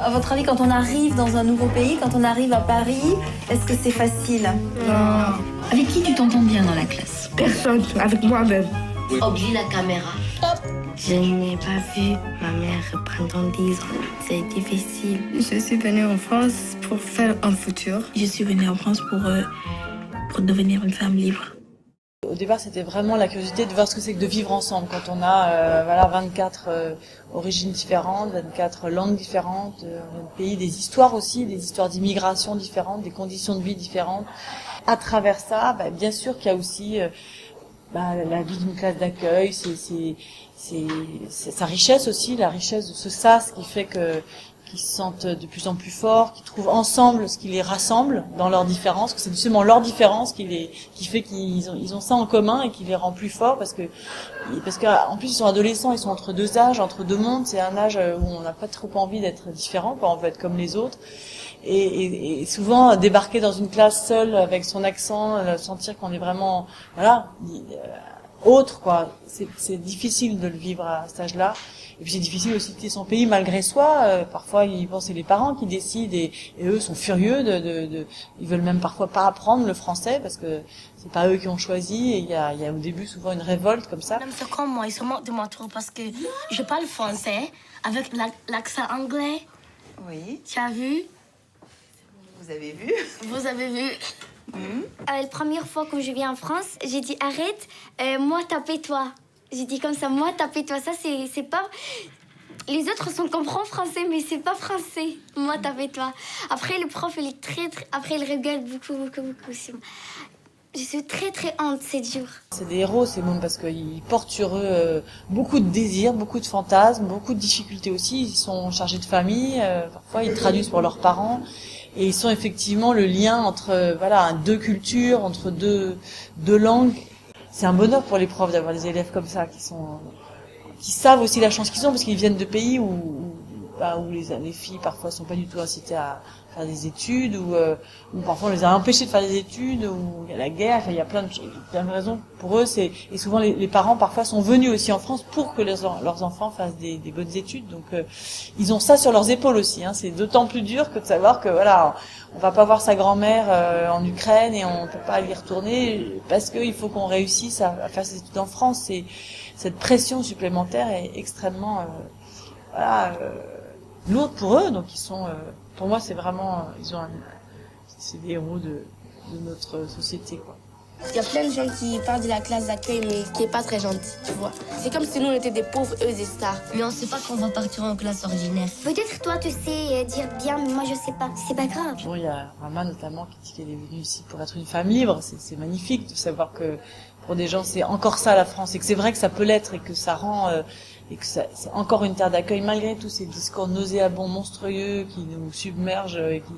À votre avis, quand on arrive dans un nouveau pays, quand on arrive à Paris, est-ce que c'est facile? Non. Avec qui tu t'entends bien dans la classe? Personne, avec moi-même. Oublie la caméra. Je n'ai pas vu ma mère pendant 10 ans. C'est difficile. Je suis venue en France pour faire un futur. Je suis venue en France pour devenir une femme libre. Au départ, c'était vraiment la curiosité de voir ce que c'est que de vivre ensemble quand on a 24 origines différentes, 24 langues différentes, un pays, des histoires aussi, des histoires d'immigration différentes, des conditions de vie différentes. À travers ça, bien sûr qu'il y a aussi la vie d'une classe d'accueil, c'est sa richesse aussi, la richesse de ce sas qui fait qu'ils se sentent de plus en plus forts, qu'ils trouvent ensemble ce qui les rassemble dans leurs différences, que c'est justement leur différence qui fait qu'ils ont ça en commun et qui les rend plus forts parce que en plus ils sont adolescents, ils sont entre deux âges, entre deux mondes, c'est un âge où on n'a pas trop envie d'être différent, quoi, on veut être comme les autres. Et souvent débarquer dans une classe seule avec son accent, sentir qu'on est vraiment autre, quoi. C'est difficile de le vivre à cet âge-là. Et puis c'est difficile aussi de quitter son pays malgré soi. Parfois, c'est les parents qui décident et eux sont furieux ils veulent même parfois pas apprendre le français parce que c'est pas eux qui ont choisi. Et il y a au début souvent une révolte comme ça. Même c'est comme moi, ils se moquent de moi trop parce que je parle français avec l'accent anglais. Oui. Tu as vu? Vous avez vu? Vous avez vu? La première fois quand je viens en France, j'ai dit arrête, moi tapez-toi. J'ai dit comme ça, moi tapez-toi. Ça c'est pas. Les autres sont comprennent français, mais c'est pas français. Moi tapez-toi. Après le prof il est très après il rigole beaucoup. Je suis très honte ces jours. C'est des héros ces mômes parce qu'ils portent sur eux beaucoup de désirs, beaucoup de fantasmes, beaucoup de difficultés aussi. Ils sont chargés de famille, parfois ils traduisent pour leurs parents. Et ils sont effectivement le lien entre deux cultures, entre deux langues. C'est un bonheur pour les profs d'avoir des élèves comme ça qui savent aussi la chance qu'ils ont parce qu'ils viennent de pays où les filles parfois sont pas du tout incitées à faire des études ou parfois on les a empêchées de faire des études ou il y a la guerre, il y a plein de raisons pour eux. Et souvent les parents parfois sont venus aussi en France pour que leurs enfants fassent des bonnes études. Donc ils ont ça sur leurs épaules aussi. C'est d'autant plus dur que de savoir que on va pas voir sa grand-mère en Ukraine et on peut pas y retourner parce qu'il faut qu'on réussisse à faire ses études en France. Cette pression supplémentaire est extrêmement lourde pour eux, donc ils sont, pour moi, c'est vraiment, c'est des héros de notre société, quoi. Il y a plein de gens qui parlent de la classe d'accueil, mais qui est pas très gentille, tu vois. C'est comme si nous on était des pauvres, eux des stars. Mais on sait pas qu'on va partir en classe ordinaire. Peut-être toi tu sais dire bien, mais moi je sais pas. C'est pas grave. Bon, il y a Rama notamment qui dit qu'elle est venue ici pour être une femme libre. C'est magnifique de savoir que pour des gens c'est encore ça la France et que c'est vrai que ça peut l'être et que ça rend et que c'est encore une terre d'accueil malgré tous ces discours nauséabonds, monstrueux qui nous submergent et qui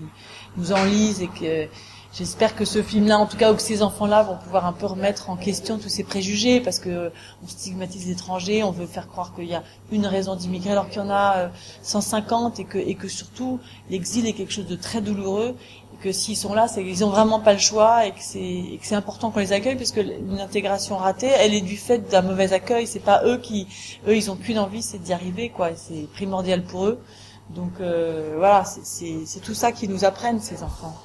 nous enlisent et que j'espère que ce film-là, en tout cas, ou que ces enfants-là vont pouvoir un peu remettre en question tous ces préjugés parce que on stigmatise les étrangers, on veut faire croire qu'il y a une raison d'immigrer alors qu'il y en a 150 et que surtout l'exil est quelque chose de très douloureux. Que s'ils sont là, c'est qu'ils ont vraiment pas le choix et que c'est important qu'on les accueille parce que une intégration ratée, elle est du fait d'un mauvais accueil. C'est pas eux ils ont qu'une envie, c'est d'y arriver, quoi. C'est primordial pour eux. Donc c'est tout ça qu'ils nous apprennent ces enfants.